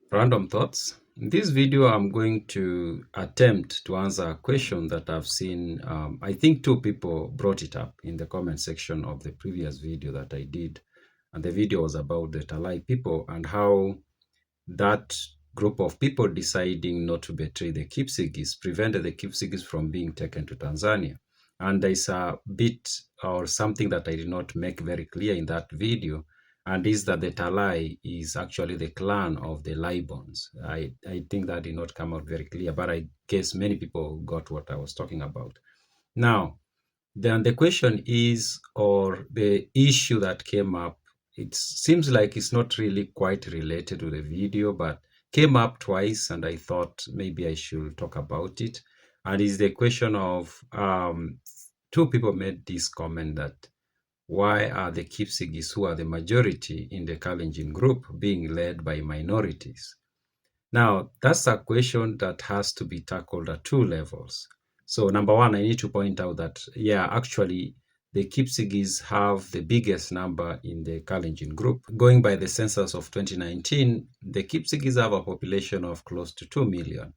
Random thoughts. In this video, I'm going to attempt to answer a question that I've seen. I think two people brought it up in the comment section of the previous video that I did. And the video was about the Talai people and how that group of people deciding not to betray the Kipsigis prevented the Kipsigis from being taken to Tanzania. And there's a bit or something that I did not make very clear in that video, and is that the Talai is actually the clan of the Libons. I think that did not come out very clear, but I guess many people got what I was talking about. Now, then the question is, or the issue that came up, it seems like it's not really quite related to the video, but came up twice, and I thought maybe I should talk about it. And is the question of two people made this comment that why are the Kipsigis, who are the majority in the Kalenjin group, being led by minorities? Now, that's a question that has to be tackled at two levels. So, number one, I need to point out that, actually, the Kipsigis have the biggest number in the Kalenjin group. Going by the census of 2019, the Kipsigis have a population of close to 2 million.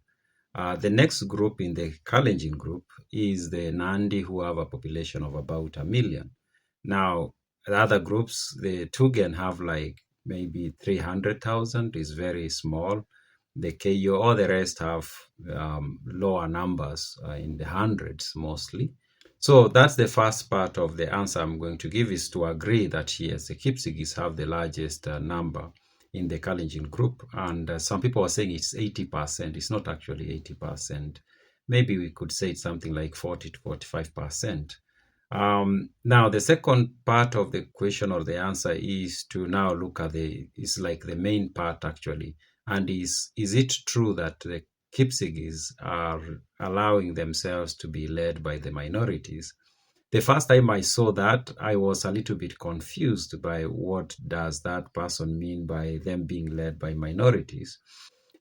The next group in the Kalenjin group is the Nandi, who have a population of about 1 million. Now, the other groups, the Tugen have like maybe 300,000, is very small. The KO, all the rest have lower numbers in the hundreds mostly. So that's the first part of the answer I'm going to give, is to agree that yes, the Kipsigis have the largest number in the Kalenjin group. And some people are saying it's 80%. It's not actually 80%. Maybe we could say it's something like 40 to 45%. Now, the second part of the question or the answer is to now look at is like the main part actually. And is it true that the Kipsigis are allowing themselves to be led by the minorities? The first time I saw that, I was a little bit confused by what does that person mean by them being led by minorities.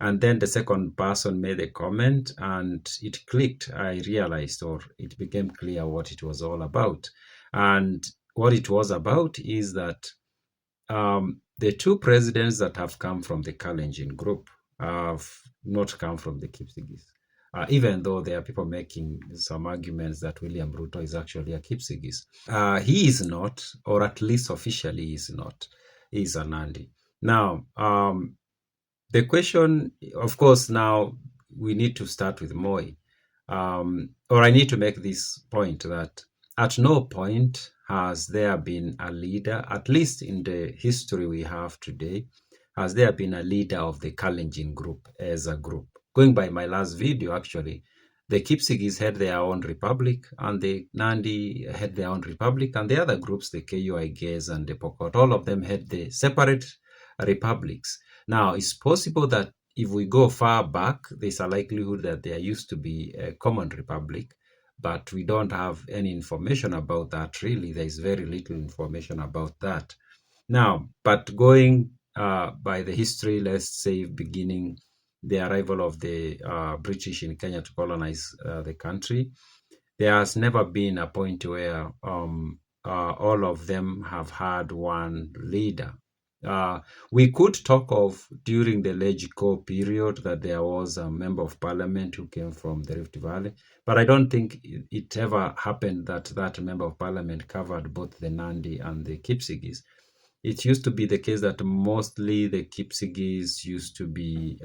And then the second person made a comment and it clicked. I realized, or it became clear what it was all about. And what it was about is that the two presidents that have come from the Kalenjin group have not come from the Kipsigis. Even though there are people making some arguments that William Ruto is actually a Kipsigis. He is not, or at least officially he is not. He is a Nandi. Now, the question, of course, now we need to start with Moi. Or I need to make this point that at no point has there been a leader, at least in the history we have today, has there been a leader of the Kalenjin group as a group. Going by my last video, actually, the Kipsigis had their own republic, and the Nandi had their own republic, and the other groups, the KU, I guess, and the Pokot, all of them had the separate republics. Now, it's possible that if we go far back, there's a likelihood that there used to be a common republic, but we don't have any information about that really. There's very little information about that. Now, but going by the history, let's say beginning the arrival of the British in Kenya to colonize the country, there has never been a point where all of them have had one leader. We could talk of during the Legico period that there was a member of parliament who came from the Rift Valley, but I don't think it ever happened that that member of parliament covered both the Nandi and the Kipsigis. It used to be the case that mostly the Kipsigis used to be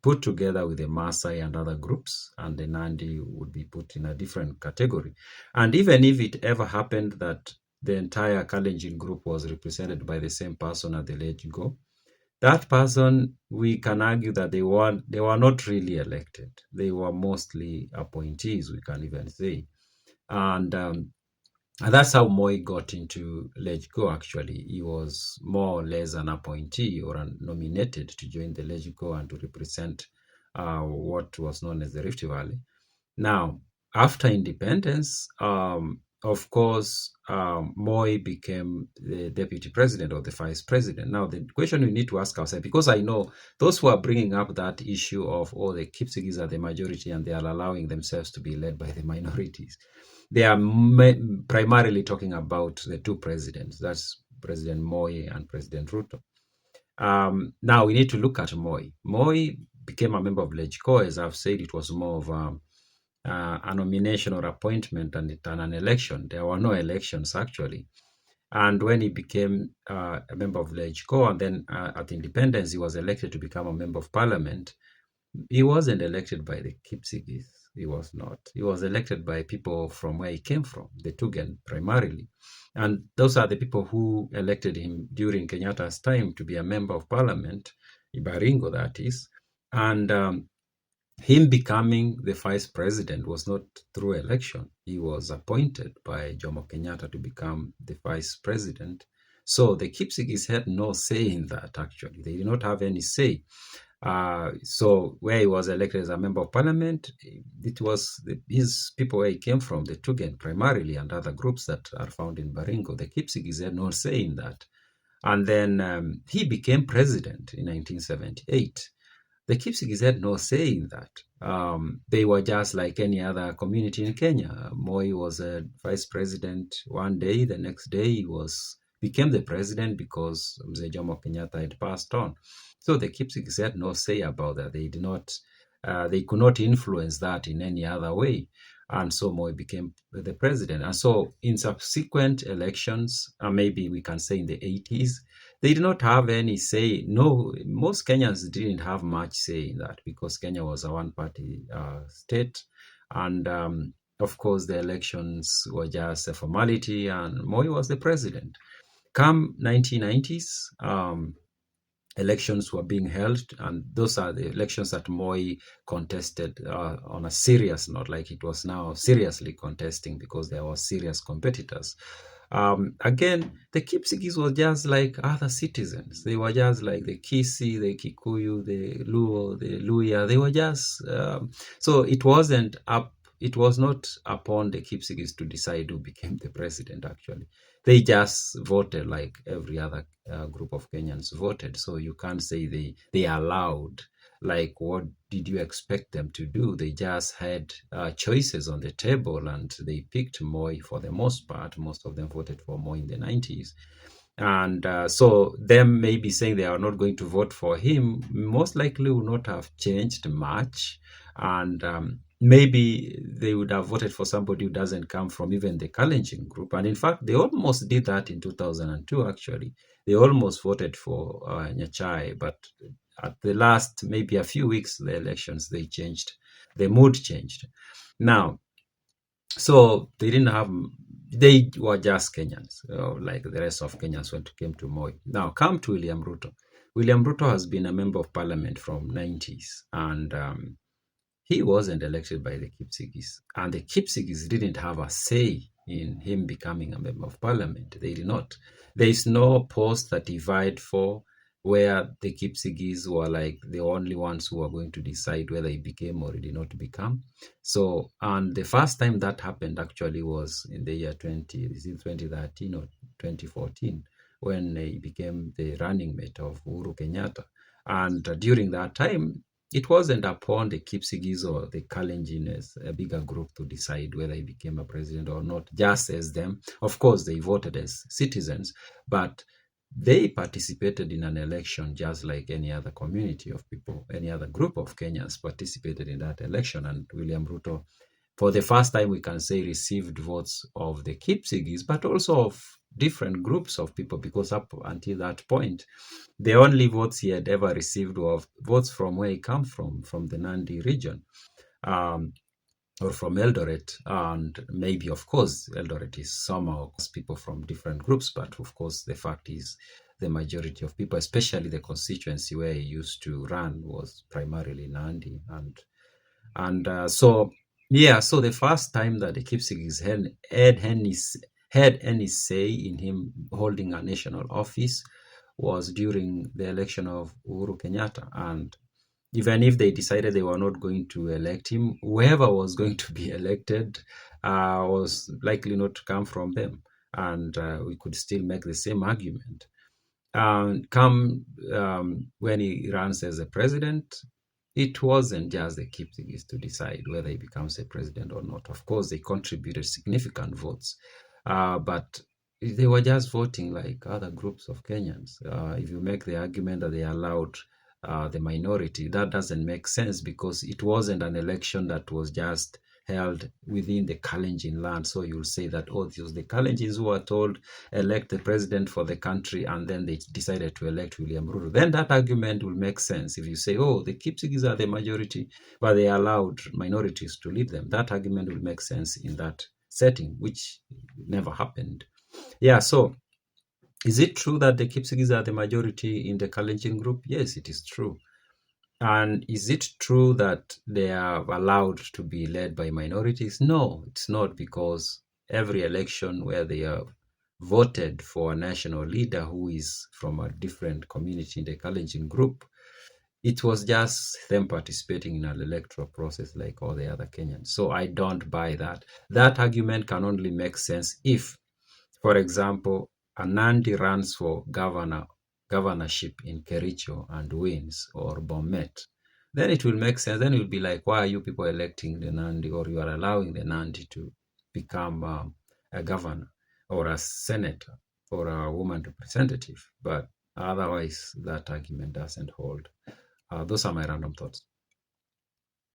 put together with the Maasai and other groups, and the Nandi would be put in a different category. And even if it ever happened that the entire Kalenjin group was represented by the same person at the Let-Go, that person, we can argue that they were not really elected. They were mostly appointees, we can even say. And that's how Moi got into Let-Go, actually. He was more or less an appointee or nominated to join the Let-Go and to represent what was known as the Rift Valley. Now, after independence, of course, Moi became the deputy president or the vice president. Now, the question we need to ask ourselves, because I know those who are bringing up that issue of, the Kipsigis are the majority and they are allowing themselves to be led by the minorities, they are primarily talking about the two presidents. That's President Moi and President Ruto. Now we need to look at Moi. Moi became a member of LegCo. As I've said, it was more of a nomination or appointment than an election. There were no elections actually. And when he became a member of LegCo, and then at independence, he was elected to become a member of parliament. He wasn't elected by the Kipsigis. He was not. He was elected by people from where he came from, the Tugen primarily. And those are the people who elected him during Kenyatta's time to be a member of parliament, Ibaringo that is. And him becoming the vice president was not through election. He was appointed by Jomo Kenyatta to become the vice president. So the Kipsigis had no say in that, actually. They did not have any say. So where he was elected as a member of parliament, it was his people where he came from, the Tugen primarily, and other groups that are found in Baringo. The Kipsigis had no say in that. And then he became president in 1978. The Kipsigis had no say in that. They were just like any other community in Kenya. Moi was a vice president one day, the next day he became the president because Mzee Jomo Kenyatta had passed on. So the Kipsigis had no say about that. They could not influence that in any other way. And so Moi became the president. And so in subsequent elections, maybe we can say in the 80s, they did not have any say. No, most Kenyans didn't have much say in that because Kenya was a one-party state. And of course, the elections were just a formality and Moi was the president. Come 1990s, elections were being held, and those are the elections that Moi contested on a serious note, like it was now seriously contesting because there were serious competitors. Again, the Kipsigis were just like other citizens. They were just like the Kisi, the Kikuyu, the Luo, the Luya. They were just so it wasn't up. It was not upon the Kipsigis to decide who became the president. Actually, they just voted like every other group of Kenyans voted. So you can't say they allowed. Like, what did you expect them to do? They just had choices on the table and they picked Moi for the most part. Most of them voted for Moi in the 90s. And so them maybe saying they are not going to vote for him most likely will not have changed much. And maybe they would have voted for somebody who doesn't come from even the Kalenjin group. And in fact, they almost did that in 2002, actually. They almost voted for Nyachai, but at the last, maybe a few weeks, the elections, they changed. The mood changed. Now, so they were just Kenyans, like the rest of Kenyans when it came to Moi. Now, come to William Ruto. William Ruto has been a member of parliament from 90s, and he wasn't elected by the Kipsigis, and the Kipsigis didn't have a say in him becoming a member of parliament. They did not. There is no post that he vied for where the Kipsigis were like the only ones who were going to decide whether he became or he did not become. So, and the first time that happened actually was in the year 2013 or 2014, when he became the running mate of Uhuru Kenyatta. And during that time, it wasn't upon the Kipsigis or the Kalenjin as a bigger group to decide whether he became a president or not, just as them. Of course, they voted as citizens, but they participated in an election just like any other community of people, any other group of Kenyans participated in that election. And William Ruto, for the first time, we can say, received votes of the Kipsigis, but also of different groups of people, because up until that point, the only votes he had ever received were votes from where he came from the Nandi region, or from Eldoret. And maybe, of course, Eldoret is somehow people from different groups, but of course, the fact is the majority of people, especially the constituency where he used to run, was primarily Nandi. So the first time that the Kipsigis had any say in him holding a national office was during the election of Uhuru Kenyatta. And even if they decided they were not going to elect him, whoever was going to be elected was likely not to come from them. And we could still make the same argument. When he runs as a president, it wasn't just the Kipsigis to decide whether he becomes a president or not. Of course, they contributed significant votes, but they were just voting like other groups of Kenyans. If you make the argument that they allowed the minority, that doesn't make sense because it wasn't an election that was just held within the Kalenjin land. So you'll say that, oh, it was the Kalenjins who were told elect the president for the country, and then they decided to elect William Ruto. Then that argument will make sense. If you say, oh, the Kipsigis are the majority, but they allowed minorities to lead them, that argument will make sense in that setting, which never happened. Yeah, so is it true that the Kipsigis are the majority in the Kalenjin group? Yes, it is true. And is it true that they are allowed to be led by minorities? No, it's not, because every election where they have voted for a national leader who is from a different community in the Kalenjin group, it was just them participating in an electoral process like all the other Kenyans. So I don't buy that. That argument can only make sense if, for example, a Nandi runs for governorship in Kericho and wins, or Bomet. Then it will make sense. Then it will be like, why are you people electing the Nandi, or you are allowing the Nandi to become a governor or a senator or a woman representative? But otherwise, that argument doesn't hold. Those are my random thoughts.